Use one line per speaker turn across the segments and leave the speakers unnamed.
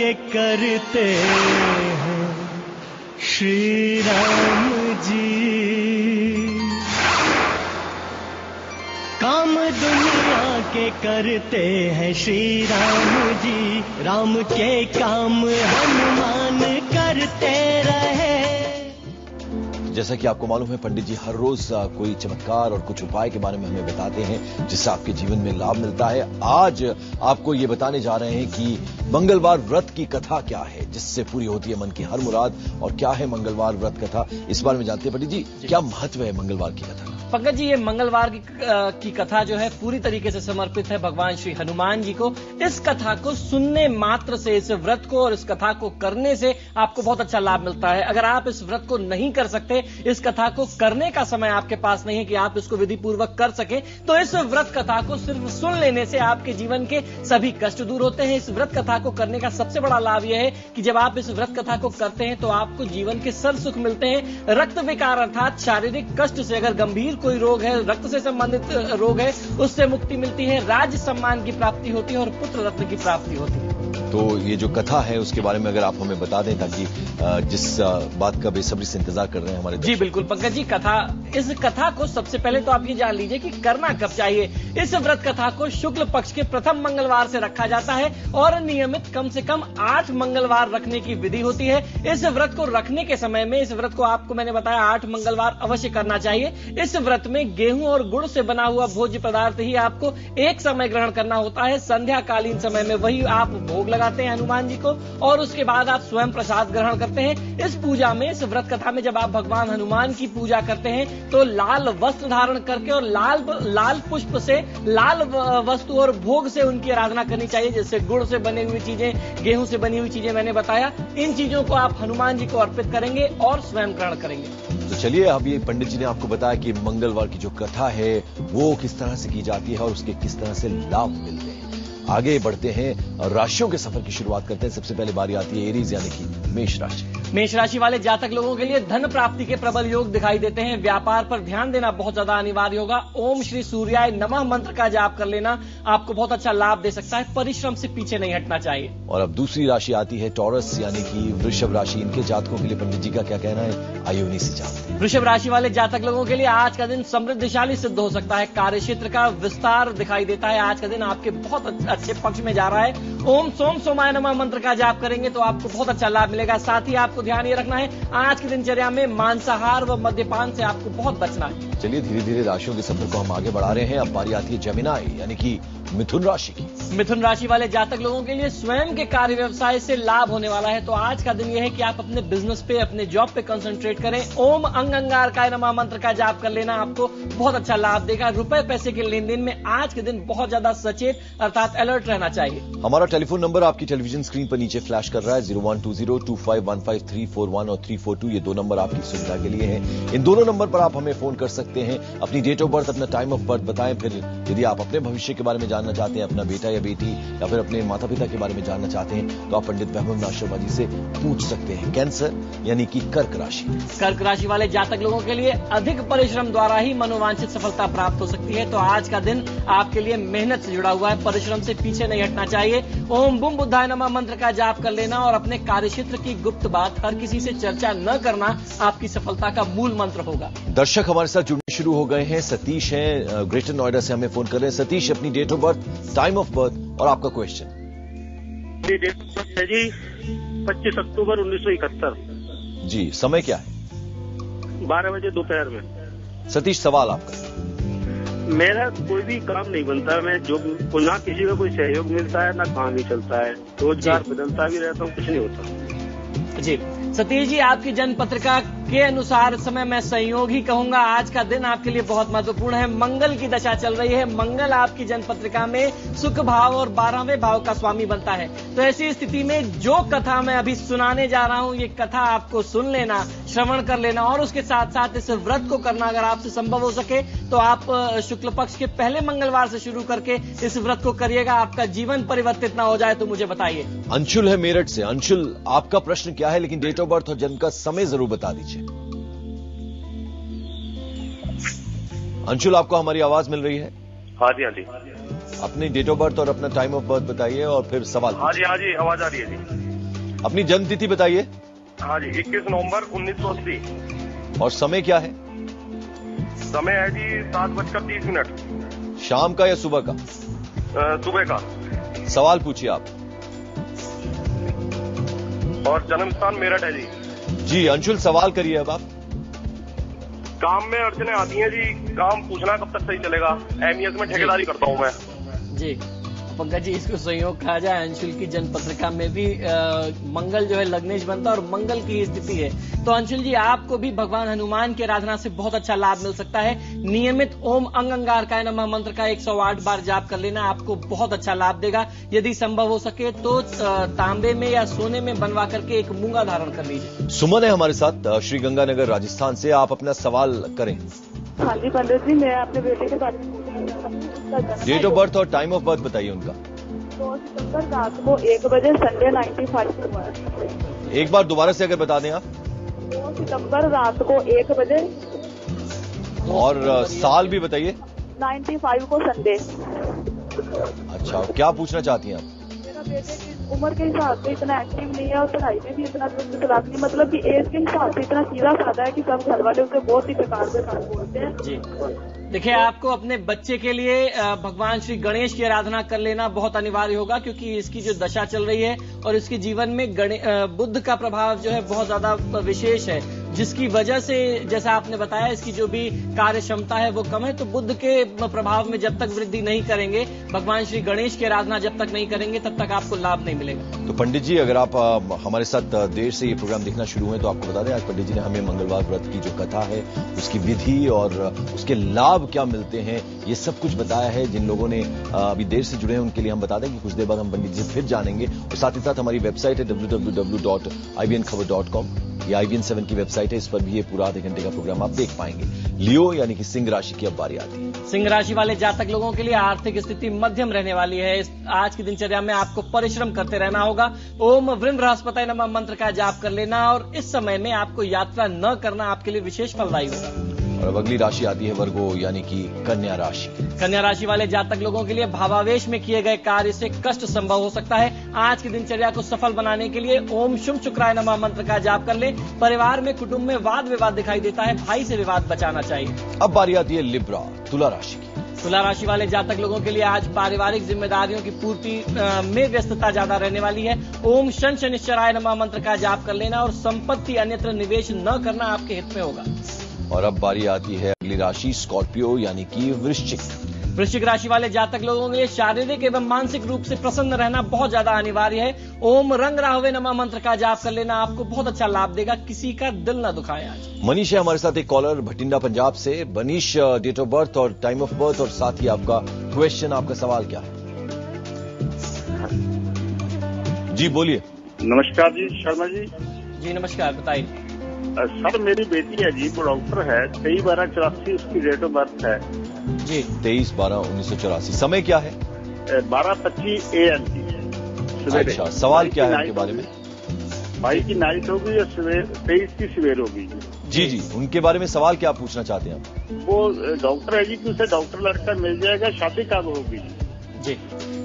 के करते हैं श्री राम जी, काम दुनिया के करते हैं श्री राम जी, राम के काम हनुमान करते रहे।
जैसा कि आपको मालूम है, पंडित जी हर रोज कोई चमत्कार और कुछ उपाय के बारे में हमें बताते हैं जिससे आपके जीवन में लाभ मिलता है। आज आपको ये बताने जा रहे हैं कि मंगलवार व्रत की कथा क्या है जिससे पूरी होती है मन की हर मुराद, और क्या है मंगलवार व्रत कथा, इस बारे में जानते हैं। पंडित जी, क्या महत्व है मंगलवार की कथा?
पंकज जी, ये मंगलवार की कथा जो है पूरी तरीके से समर्पित है भगवान श्री हनुमान जी को। इस कथा को सुनने मात्र से, इस व्रत को और इस कथा को करने से आपको बहुत अच्छा लाभ मिलता है। अगर आप इस व्रत को नहीं कर सकते, इस कथा को करने का समय आपके पास नहीं है कि आप इसको विधि पूर्वक कर सके, तो इस व्रत कथा को सिर्फ सुन लेने से आपके जीवन के सभी कष्ट दूर होते हैं। इस व्रत कथा को करने का सबसे बड़ा लाभ यह है कि जब आप इस व्रत कथा को करते हैं तो आपको जीवन के सर्व सुख मिलते हैं। रक्त विकार अर्थात शारीरिक कष्ट से, अगर गंभीर कोई रोग है, रक्त से संबंधित रोग है, उससे मुक्ति मिलती है, राज्य सम्मान की प्राप्ति होती है और पुत्र रत्न की प्राप्ति होती है।
तो ये जो कथा है उसके बारे में अगर आप हमें बता दें, ताकि जिस बात का बेसब्री से इंतजार कर रहे हैं हमारे।
जी बिल्कुल पंकज जी, इस कथा को सबसे पहले तो आप ये जान लीजिए कि करना कब चाहिए। इस व्रत कथा को शुक्ल पक्ष के प्रथम मंगलवार से रखा जाता है और नियमित कम से कम 8 मंगलवार रखने की विधि होती है। इस व्रत को रखने के समय में, इस व्रत को आपको मैंने बताया 8 मंगलवार अवश्य करना चाहिए। इस व्रत में गेहूं और गुड़ से बना हुआ भोज्य पदार्थ ही आपको एक समय ग्रहण करना होता है। संध्या कालीन समय में वही आप भोग लगाते हैं हनुमान जी को और उसके बाद आप स्वयं प्रसाद ग्रहण करते हैं। इस पूजा में, इस व्रत कथा में जब आप भगवान हनुमान की पूजा करते हैं तो लाल वस्त्र धारण करके और लाल पुष्प से, लाल वस्तु और भोग से उनकी आराधना करनी चाहिए। जैसे गुड़ से बनी हुई चीजें, गेहूं से बनी हुई चीजें मैंने बताया, इन चीजों को आप हनुमान जी को अर्पित करेंगे और स्वयं ग्रहण करेंगे।
तो चलिए, अब ये पंडित जी ने आपको बताया कि मंगलवार की जो कथा है वो किस तरह से की जाती है और उसके किस तरह से लाभ मिलते हैं। आगे बढ़ते हैं और राशियों के सफर की शुरुआत करते हैं। सबसे पहले बारी आती है एरीज यानी कि मेष राशि।
मेष राशि वाले जातक लोगों के लिए धन प्राप्ति के प्रबल योग दिखाई देते हैं। व्यापार पर ध्यान देना बहुत ज्यादा अनिवार्य होगा। ओम श्री सूर्याय नमः मंत्र का जाप कर लेना आपको बहुत अच्छा लाभ दे सकता है। परिश्रम से पीछे नहीं हटना चाहिए।
और अब दूसरी राशि आती है टॉरस यानी कि वृषभ राशि। इनके जातकों के लिए पंडित जी का क्या कहना है, आइए उन्हीं से जानते हैं।
वृषभ राशि वाले जातक लोगों के लिए आज का दिन समृद्धिशाली सिद्ध हो सकता है। कार्य क्षेत्र का विस्तार दिखाई देता है। आज का दिन आपके बहुत अच्छे पक्ष में जा रहा है। ओम सोम सोमाय नमः मंत्र का जाप करेंगे तो आपको बहुत अच्छा लाभ मिलेगा। साथ ही आपको ध्यान ये रखना है, आज की दिनचर्या में मांसाहार व मद्यपान से आपको बहुत बचना है।
चलिए, धीरे धीरे राशियों के सफर को हम आगे बढ़ा रहे हैं। अब बारी आती है जेमिनी यानी कि मिथुन राशि की।
मिथुन राशि वाले जातक लोगों के लिए स्वयं के कार्य व्यवसाय से लाभ होने वाला है। तो आज का दिन यह है कि आप अपने बिजनेस पे, अपने जॉब पे कंसंट्रेट करें। ओम अंग अंगारकाय नमः मंत्र का जाप कर लेना आपको बहुत अच्छा लाभ देगा। रुपए पैसे के लेन देन में आज के दिन बहुत ज्यादा सचेत अर्थात अलर्ट रहना चाहिए।
हमारा टेलीफोन नंबर आपकी टेलीविजन स्क्रीन पर नीचे फ्लैश कर रहा है, 012025155341 और 342। ये 2 नंबर आपकी सुविधा के लिए हैं। इन दोनों नंबर पर आप हमें फोन कर सकते हैं। अपनी डेट ऑफ बर्थ, अपना टाइम ऑफ बर्थ बताएं। फिर यदि आप अपने भविष्य के बारे में जानना चाहते हैं, अपना बेटा या बेटी या फिर अपने माता पिता के बारे में जानना चाहते हैं, तो आप पंडित वैभव नाथ शर्मा जी से पूछ सकते हैं। कैंसर यानी कि कर्क राशि।
कर्क राशि वाले जातक लोगों के लिए अधिक परिश्रम द्वारा ही मनोवांछित सफलता प्राप्त हो सकती है। तो आज का दिन आपके लिए मेहनत से जुड़ा हुआ है। परिश्रम से पीछे नहीं हटना चाहिए। ओम बुम बुद्धाय नमः मंत्र का जाप कर लेना और अपने कार्यक्षेत्र की गुप्त बात हर किसी से चर्चा न करना आपकी सफलता का मूल मंत्र होगा।
दर्शक हमारे साथ जुड़ने शुरू हो गए हैं। सतीश हैं ग्रेटर नोएडा से हमें फोन कर रहे हैं। सतीश, अपनी date of birth, time of birth और आपका क्वेश्चन।
डेट ऑफ बर्थ है जी 25 अक्टूबर 1971।
जी, समय क्या है?
12 बजे दोपहर में।
सतीश, सवाल आपका।
मेरा कोई भी काम नहीं बनता है। मैं जो ना किसी का कोई सहयोग मिलता है, ना काम ही चलता है। रोजगार बदलता भी रहता हूँ, कुछ नहीं होता
जी। सतीश जी, आपकी जन्म पत्रिका के अनुसार समय मैं संयोग ही कहूंगा। आज का दिन आपके लिए बहुत महत्वपूर्ण है। मंगल की दशा चल रही है। मंगल आपकी जन्म पत्रिका में सुख भाव और 12वें भाव का स्वामी बनता है। तो ऐसी स्थिति में जो कथा मैं अभी सुनाने जा रहा हूं, ये कथा आपको सुन लेना, श्रवण कर लेना और उसके साथ साथ इस व्रत को करना अगर आपसे संभव हो सके तो आप शुक्ल पक्ष के पहले मंगलवार से शुरू करके इस व्रत को करिएगा। आपका जीवन परिवर्तित ना हो जाए तो मुझे बताइए।
अंशुल है मेरठ से। अंशुल, आपका प्रश्न क्या है, लेकिन डेट ऑफ बर्थ और जन्म का समय जरूर बता दीजिए। अंशुल, आपको हमारी आवाज मिल रही है?
हाँ जी, हाँ जी।
अपनी डेट ऑफ बर्थ और अपना टाइम ऑफ बर्थ बताइए और फिर सवाल।
हाँ जी, हाँ जी, आवाज आ रही है जी।
अपनी जन्म तिथि बताइए।
हाँ जी, 21 नवंबर 1980।
और समय क्या है?
समय है जी 7:30।
शाम का या सुबह का?
सुबह का।
सवाल पूछिए आप।
और जन्म स्थान मेरठ है जी।
जी अंशुल, सवाल करिए अब आप।
काम में अड़चने आती हैं जी, काम पूछना कब तक सही चलेगा। एमईएस में ठेकेदारी करता हूँ मैं
जी। पंकज जी, इसको संयोग कहा जाए। अंशुल की जन्म पत्रिका में भी मंगल जो है लग्नेश बनता है और मंगल की स्थिति है। तो अंशुल जी, आपको भी भगवान हनुमान की आराधना से बहुत अच्छा लाभ मिल सकता है। नियमित ओम अंग अंगारकाय नमः मंत्र का 108 बार जाप कर लेना आपको बहुत अच्छा लाभ देगा। यदि संभव हो सके तो तांबे में या सोने में बनवा करके एक मूंगा धारण कर लीजिए।
सुमन है हमारे साथ श्री गंगानगर राजस्थान से। आप अपना सवाल करें।
हाँ जी पंडित जी, मैं अपने बेटे के बारे में
डेट ऑफ बर्थ और टाइम ऑफ बर्थ बताइए उनका।
2 सितंबर रात को 1 बजे, संडे 95 को हुआ है।
एक बार दोबारा से अगर बता दें आप।
2 सितंबर रात को 1 बजे
और साल भी बताइए।
95 को संडे।
अच्छा, क्या पूछना चाहती हैं आप?
मेरा बेटे की उम्र के हिसाब से इतना एक्टिव नहीं है और पढ़ाई में भी इतना चलाक नहीं, मतलब कि एज के हिसाब से इतना सीधा साधा है कि सब घर वाले उसे बहुत ही बेकार बोलते हैं
जी। देखिए, आपको अपने बच्चे के लिए भगवान श्री गणेश की आराधना कर लेना बहुत अनिवार्य होगा, क्योंकि इसकी जो दशा चल रही है और इसके जीवन में बुध का प्रभाव जो है बहुत ज्यादा विशेष है, जिसकी वजह से जैसा आपने बताया इसकी जो भी कार्य क्षमता है वो कम है। तो बुध के प्रभाव में जब तक वृद्धि नहीं करेंगे, भगवान श्री गणेश की आराधना जब तक नहीं करेंगे, तब तक आपको लाभ नहीं मिलेगा।
तो पंडित जी, अगर आप हमारे साथ देर से ये प्रोग्राम देखना शुरू हुए तो आपको बता दें, आज पंडित जी ने हमें मंगलवार व्रत की जो कथा है, उसकी विधि और उसके लाभ क्या मिलते हैं, ये सब कुछ बताया है। जिन लोगों ने अभी देर से जुड़े हैं उनके लिए हम बता दें कि कुछ देर बाद हम पंडित जी से फिर जानेंगे। और साथ ही साथ हमारी वेबसाइट है www.ibnkhabar.com। ये IBN 7 की वेबसाइट है, इस पर भी ये पूरा आधे घंटे का प्रोग्राम आप देख पाएंगे। लियो यानी कि सिंह राशि की अब बारी आती है।
सिंह राशि वाले जातक लोगों के लिए आर्थिक स्थिति मध्यम रहने वाली है। आज की दिनचर्या में आपको परिश्रम करते रहना होगा। ओम वृम बृहस्पति नमः मंत्र का जाप कर लेना और इस समय में आपको यात्रा न करना आपके लिए विशेष फलदायी होगा।
और अब अगली राशि आती है वर्गो यानी कि कन्या राशि।
कन्या राशि वाले जातक लोगों के लिए भावावेश में किए गए कार्य से कष्ट संभव हो सकता है। आज की दिनचर्या को सफल बनाने के लिए ओम शुम शुक्राय नमः मंत्र का जाप कर ले। परिवार में कुटुंब में वाद विवाद दिखाई देता है, भाई से विवाद बचाना चाहिए।
अब बारी आती है लिब्रा तुला राशि की।
तुला राशि वाले जातक लोगों के लिए आज पारिवारिक जिम्मेदारियों की पूर्ति में व्यस्तता ज्यादा रहने वाली है। ओम शन शनिश्चराय नमः मंत्र का जाप कर लेना और संपत्ति अन्यत्र निवेश न करना आपके हित में होगा।
और अब बारी आती है अगली राशि स्कॉर्पियो यानी कि वृश्चिक।
वृश्चिक राशि वाले जातक लोगों के लिए शारीरिक एवं मानसिक रूप से प्रसन्न रहना बहुत ज्यादा अनिवार्य है। ओम रंग राहवे नमः मंत्र का जाप कर लेना आपको बहुत अच्छा लाभ देगा। किसी का दिल न दुखाए। आज
मनीष है हमारे साथ, एक कॉलर भटिंडा पंजाब से। मनीष, डेट ऑफ बर्थ और टाइम ऑफ बर्थ और साथ ही आपका क्वेश्चन, आपका सवाल क्या है? जी बोलिए।
नमस्कार जी शर्मा जी।
जी नमस्कार, बताइए।
सर मेरी बेटी है जी, वो डॉक्टर है। 23/12/84 उसकी डेट ऑफ बर्थ है
जी।
23/12/1984। समय क्या है?
12:25 AM सवेरे।
अच्छा, सवाल क्या है उनके बारे में?
भाई की नाइट होगी और 23 की सवेर होगी।
जी जी, उनके बारे में सवाल क्या पूछना चाहते हैं आप?
वो डॉक्टर है जी कि उसे डॉक्टर लड़का मिल जाएगा, शादी कब होगी?
जी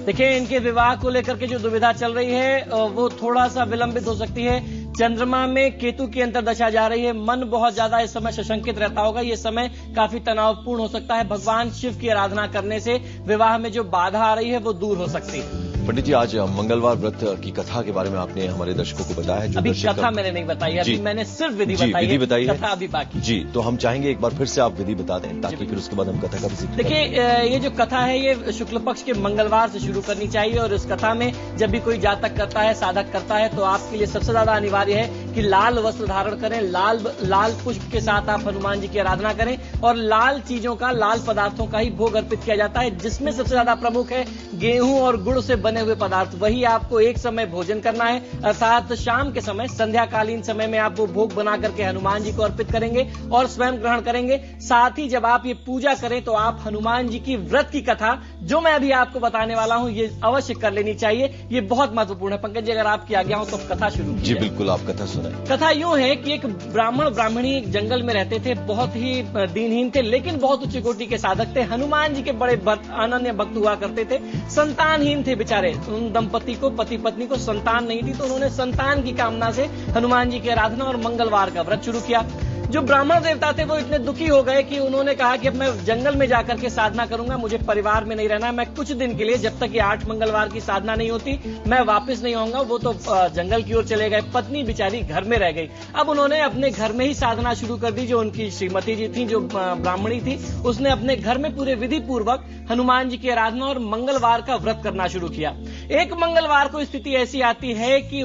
देखिए, इनके विवाह को लेकर के जो दुविधा चल रही है वो थोड़ा सा विलंबित हो सकती है। चंद्रमा में केतु की अंतर्दशा जा रही है। मन बहुत ज्यादा इस समय सशंकित रहता होगा। ये समय काफी तनावपूर्ण हो सकता है। भगवान शिव की आराधना करने से विवाह में जो बाधा आ रही है वो दूर हो सकती है।
पंडित जी, आज मंगलवार व्रत की कथा के बारे में आपने हमारे दर्शकों को बताया है। जो
अभी कथा मैंने नहीं बताई है, अभी मैंने सिर्फ विधि बताई है। कथा अभी बाकी।
जी, तो हम चाहेंगे एक बार फिर से आप विधि बता दें ताकि फिर उसके बाद हम कथा का भी जिक्र करें।
देखिए, ये जो कथा है ये शुक्ल पक्ष के मंगलवार से शुरू करनी चाहिए। और इस कथा में जब भी कोई जातक करता है, साधक करता है, तो आपके लिए सबसे ज्यादा अनिवार्य है कि लाल वस्त्र धारण करें। लाल पुष्प के साथ आप हनुमान जी की आराधना करें और लाल चीजों का, लाल पदार्थों का ही भोग अर्पित किया जाता है, जिसमें सबसे ज्यादा प्रमुख है गेहूं और गुड़ से बने हुए पदार्थ। वही आपको एक समय भोजन करना है, अर्थात शाम के समय, संध्याकालीन समय में आप वो भोग बना करके हनुमान जी को अर्पित करेंगे और स्वयं ग्रहण करेंगे। साथ ही जब आप ये पूजा करें तो आप हनुमान जी की व्रत की कथा जो मैं अभी आपको बताने वाला हूं ये अवश्य कर लेनी चाहिए। ये बहुत महत्वपूर्ण है। पंकज जी, अगर आपकी आज्ञा हो तो कथा शुरू
जी बिल्कुल, आप कथा सुनाइए। सुनाइए।
कथा यूं है कि एक ब्राह्मण ब्राह्मणी एक जंगल में रहते थे, बहुत ही दीनहीन थे, लेकिन बहुत उच्च कोटि के साधक थे। हनुमान जी के बड़े अनन्य भक्त हुआ करते थे। संतानहीन थे बेचारे। उन दंपति को, पति पत्नी को संतान नहीं थी, तो उन्होंने संतान की कामना से हनुमान जी की आराधना और मंगलवार का व्रत शुरू किया। जो ब्राह्मण देवता थे वो इतने दुखी हो गए कि उन्होंने कहा कि अब मैं जंगल में जाकर के साधना करूंगा, मुझे परिवार में नहीं रहना, मैं कुछ दिन के लिए, जब तक ये 8 मंगलवार की साधना नहीं होती, मैं वापस नहीं आऊंगा। वो तो जंगल की ओर चले गए। पत्नी बेचारी घर में रह गई। अब उन्होंने अपने घर में ही साधना शुरू कर दी। जो उनकी श्रीमती जी थी, जो ब्राह्मणी थी, उसने अपने घर में पूरे विधि पूर्वक हनुमान जी की आराधना और मंगलवार का व्रत करना शुरू किया। एक मंगलवार को स्थिति ऐसी आती है कि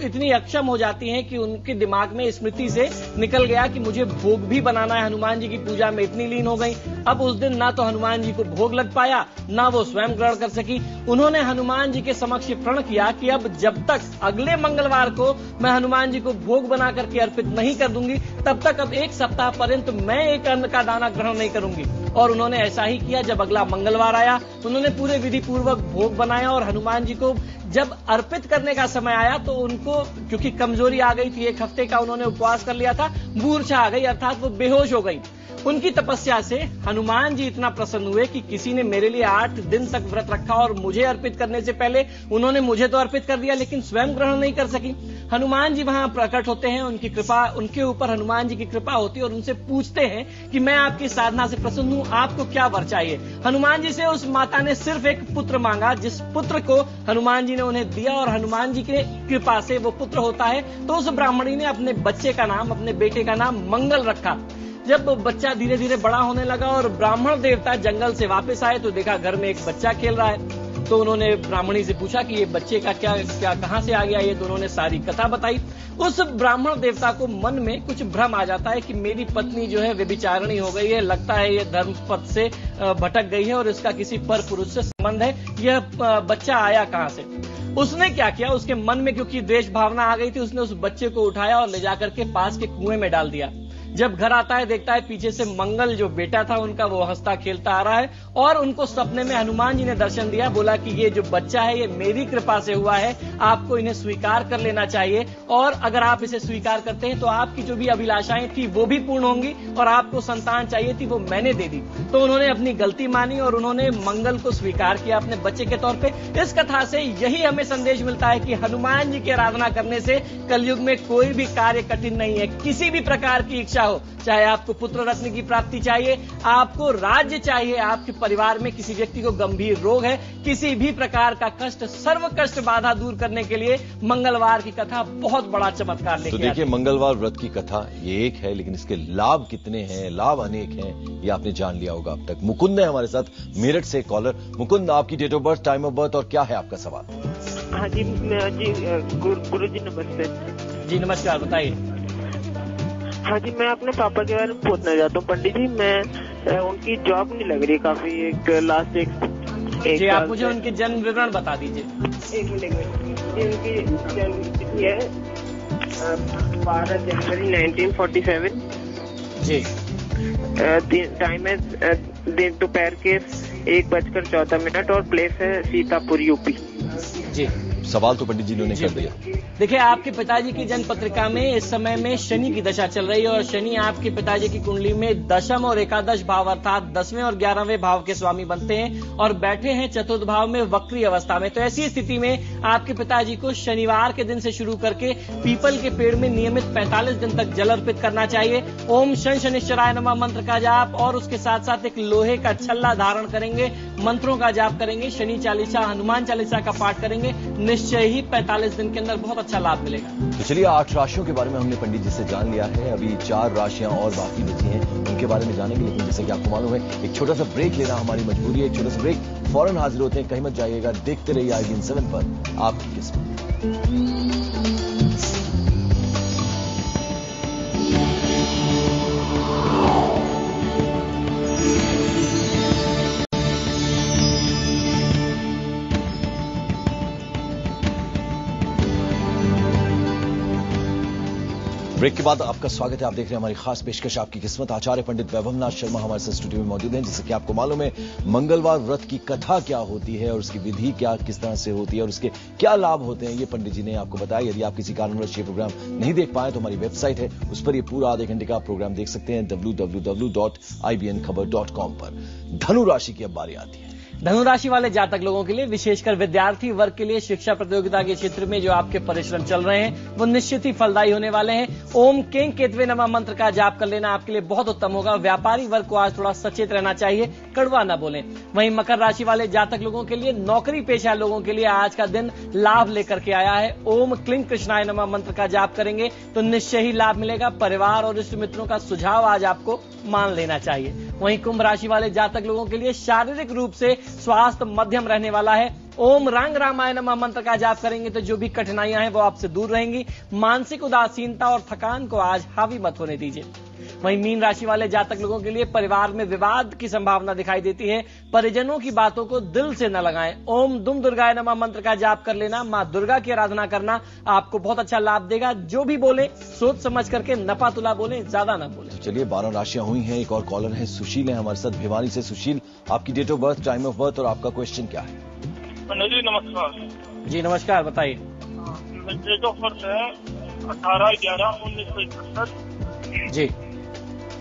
इतनी अक्षम हो जाती है कि उनके दिमाग में स्मृति से निकल गया कि मुझे भोग भी बनाना है। हनुमान जी की पूजा में इतनी लीन हो गई। अब उस दिन ना तो हनुमान जी को भोग लग पाया, ना वो स्वयं ग्रहण कर सकी। उन्होंने हनुमान जी के समक्ष प्रण किया कि अब जब तक अगले मंगलवार को मैं हनुमान जी को भोग बना करके अर्पित नहीं कर दूंगी, तब तक अब 1 सप्ताह पर्यंत मैं एक अन्न का दाना ग्रहण नहीं करूंगी। और उन्होंने ऐसा ही किया। जब अगला मंगलवार आया, उन्होंने पूरे विधि पूर्वक भोग बनाया और हनुमान जी को जब अर्पित करने का समय आया तो उनको, क्योंकि कमजोरी आ गई थी, 1 हफ्ते का उन्होंने उपवास कर लिया था, मूर्छा आ गई, अर्थात वो बेहोश हो गई। उनकी तपस्या से हनुमान जी इतना प्रसन्न हुए कि किसी ने मेरे लिए 8 दिन तक व्रत रखा और मुझे अर्पित करने से पहले उन्होंने मुझे तो अर्पित कर दिया, लेकिन स्वयं ग्रहण नहीं कर सकी। हनुमान जी वहां प्रकट होते हैं, उनकी कृपा, उनके ऊपर हनुमान जी की कृपा होती है और उनसे पूछते हैं कि मैं आपकी साधना से प्रसन्न हूं, आपको क्या वर चाहिए। हनुमान जी से उस माता ने सिर्फ एक पुत्र मांगा, जिस पुत्र को हनुमान जी ने उन्हें दिया और हनुमान जी की कृपा से वो पुत्र होता है। तो उस ब्राह्मणी ने अपने बच्चे का नाम, अपने बेटे का नाम मंगल रखा। जब बच्चा धीरे धीरे बड़ा होने लगा और ब्राह्मण देवता जंगल से वापस आए तो देखा घर में एक बच्चा खेल रहा है। तो उन्होंने ब्राह्मणी से पूछा कि ये बच्चे का क्या कहां से आ गया ये। तो उन्होंने सारी कथा बताई। उस ब्राह्मण देवता को मन में कुछ भ्रम आ जाता है कि मेरी पत्नी जो है व्यभिचारिणी हो गई है, लगता है ये धर्म पथ से भटक गई है और इसका किसी पर पुरुष से संबंध है। यह बच्चा आया कहां से। उसने क्या किया, उसके मन में क्योंकि द्वेष भावना आ गई थी, उसने उस बच्चे को उठाया और ले जाकर के पास के कुएं में डाल दिया। जब घर आता है देखता है पीछे से मंगल जो बेटा था उनका, वो हंसता खेलता आ रहा है और उनको सपने में हनुमान जी ने दर्शन दिया। बोला कि ये जो बच्चा है ये मेरी कृपा से हुआ है, आपको इन्हें स्वीकार कर लेना चाहिए और अगर आप इसे स्वीकार करते हैं तो आपकी जो भी अभिलाषाएं थी वो भी पूर्ण होंगी और आपको संतान चाहिए थी वो मैंने दे दी। तो उन्होंने अपनी गलती मानी और उन्होंने मंगल को स्वीकार किया अपने बच्चे के तौर पर। इस कथा से यही हमें संदेश मिलता है कि हनुमान जी की आराधना करने से कलयुग में कोई भी कार्य कठिन नहीं है। किसी भी प्रकार की इच्छा हो, चाहे आपको पुत्र रत्न की प्राप्ति चाहिए, आपको राज्य चाहिए, आपके परिवार में किसी व्यक्ति को गंभीर रोग है, किसी भी प्रकार का कष्ट, सर्व कष्ट बाधा दूर करने के लिए मंगलवार की कथा बहुत बड़ा चमत्कार लेके आती है।
तो देखिए, मंगलवार व्रत की कथा ये एक है, लेकिन इसके लाभ कितने हैं, लाभ अनेक हैं, ये आपने जान लिया होगा अब तक। मुकुंद है हमारे साथ मेरठ से कॉलर। मुकुंद, आपकी date of birth, time of birth और क्या है आपका सवाल?
हाँ जी, गुरु जी नमस्ते।
जी नमस्कार, बताइए।
हाँ जी, मैं अपने पापा के बारे में पूछना चाहता हूँ पंडित जी। मैं उनकी जॉब नहीं लग रही काफी, एक लास्ट एक
जी आप मुझे उनके जन्म विवरण बता दीजिए।
एक मिनट। उनकी जन्म तिथि है 12 जनवरी 1947
जी।
टाइम है दोपहर के 1:14 और प्लेस है सीतापुर, यूपी।
जी,
सवाल तो पंडित जी ने कर दिया।
देखिए, आपके पिताजी की जन्म पत्रिका में इस समय में शनि की दशा चल रही है और शनि आपके पिताजी की कुंडली में दशम और एकादश भाव अर्थात 10वें और 11वें भाव के स्वामी बनते हैं और बैठे हैं चतुर्थ भाव में वक्री अवस्था में। तो ऐसी स्थिति में आपके पिताजी को शनिवार के दिन से शुरू करके पीपल के पेड़ में नियमित 45 दिन तक जल अर्पित करना चाहिए। ओम शन शनिश्चराय नमः मंत्र का जाप और उसके साथ साथ एक लोहे का छल्ला धारण करेंगे, मंत्रों का जाप करेंगे, शनि चालीसा, हनुमान चालीसा का पाठ करेंगे, निश्चय ही 45 दिन के अंदर बहुत अच्छा लाभ मिलेगा।
तो चलिए, 8 राशियों के बारे में हमने पंडित जी से जान लिया है। अभी 4 राशियां और बाकी बची हैं, उनके बारे में जानेंगे। लेकिन जैसे कि आपको मालूम है, एक छोटा सा ब्रेक लेना हमारी मजबूरी है। एक छोटा सा ब्रेक, फौरन हाजिर होते हैं, कहीं मत जाइएगा, देखते रहिए IBN 7 पर आपकी किस्मत। ब्रेक के बाद आपका स्वागत है। आप देख रहे हैं हमारी खास पेशकश आपकी किस्मत। आचार्य पंडित वैभवनाथ शर्मा हमारे साथ स्टूडियो में मौजूद हैं। जैसे कि आपको मालूम है, मंगलवार व्रत की कथा क्या होती है और उसकी विधि क्या किस तरह से होती है और उसके क्या लाभ होते हैं, ये पंडित जी ने आपको बताया। यदि आप किसी कारणवश ये प्रोग्राम नहीं देख पाए तो हमारी वेबसाइट है, उस पर ये पूरा आधे घंटे का प्रोग्राम देख सकते हैं www.ibnkhabar.com पर। धनु राशि की अब बारी आती है।
धनु राशि वाले जातक लोगों के लिए, विशेषकर विद्यार्थी वर्ग के लिए, शिक्षा प्रतियोगिता के क्षेत्र में जो आपके परिश्रम चल रहे हैं वो निश्चित ही फलदायी होने वाले हैं। ओम कें केतवे नमः मंत्र का जाप कर लेना आपके लिए बहुत उत्तम होगा। व्यापारी वर्ग को आज थोड़ा सचेत रहना चाहिए, कड़वा न बोलें। वहीं मकर राशि वाले जातक लोगों के लिए, नौकरी पेशा लोगों के लिए आज का दिन लाभ लेकर के आया है। ओम क्लीं कृष्णाय नमः मंत्र का जाप करेंगे तो निश्चय ही लाभ मिलेगा। परिवार और इष्ट मित्रों का सुझाव आज आपको मान लेना चाहिए। वहीं कुंभ राशि वाले जातक लोगों के लिए शारीरिक रूप से स्वास्थ्य मध्यम रहने वाला है। ओम रांग रामाय नमः मंत्र का जाप करेंगे तो जो भी कठिनाइयां हैं वो आपसे दूर रहेंगी। मानसिक उदासीनता और थकान को आज हावी मत होने दीजिए। वहीं मीन राशि वाले जातक लोगों के लिए परिवार में विवाद की संभावना दिखाई देती है। परिजनों की बातों को दिल से न लगाएं। ओम दुम दुर्गाय नमः मंत्र का जाप कर लेना, मां दुर्गा की आराधना करना आपको बहुत अच्छा लाभ देगा। जो भी बोले सोच समझ करके नपा तुला बोले, ज्यादा न बोले।
तो चलिए 12 राशियां हुई हैं। एक और कॉलर है, सुशील है हमारे साथ भिवानी से। सुशील, आपकी date of birth, time of birth और आपका क्वेश्चन क्या है?
जी नमस्कार।
जी नमस्कार, बताइए।
डेट ऑफ बर्थ है 18/11/1971।
जी।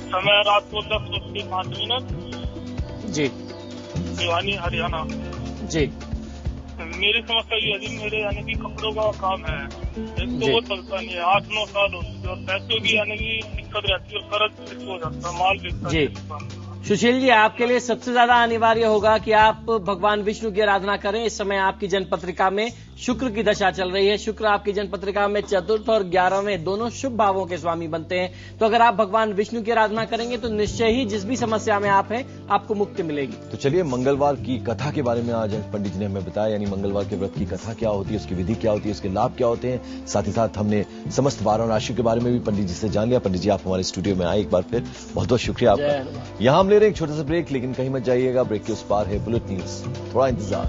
समय रात को 10:05।
जी।
भिवानी हरियाणा।
जी।
मेरी समस्या ये है जी, मेरे यानी कि कपड़ों का काम है, एक तो वो चलता नहीं है, 8-9 साल हो चुके और पैसों की यानी कि दिक्कत रहती है और कर्ज हो जाता है, माल बिकता
जी।
है।
सुशील जी, आपके लिए सबसे ज्यादा अनिवार्य होगा कि आप भगवान विष्णु की आराधना करें। इस समय आपकी जन्मपत्रिका में शुक्र की दशा चल रही है। शुक्र आपकी जन्मपत्रिका में चतुर्थ और 11वें दोनों शुभ भावों के स्वामी बनते हैं। तो अगर आप भगवान विष्णु की आराधना करेंगे तो निश्चय ही जिस भी समस्या में आप हैं आपको मुक्ति मिलेगी।
तो चलिए मंगलवार की कथा के बारे में आज पंडित जी ने हमें बताया, यानी मंगलवार के व्रत की कथा क्या होती है, उसकी विधि क्या होती है, उसके लाभ क्या होते हैं। साथ ही साथ हमने समस्त 12 राशियों के बारे में भी पंडित जी से जान लिया। पंडित जी, आप हमारे स्टूडियो में आए, एक बार फिर बहुत बहुत शुक्रिया आपका। यहां हम ले रहे हैं एक छोटा सा ब्रेक, लेकिन कहीं मत जाइएगा। ब्रेक के उस पार है बुलेट न्यूज, थोड़ा इंतजार।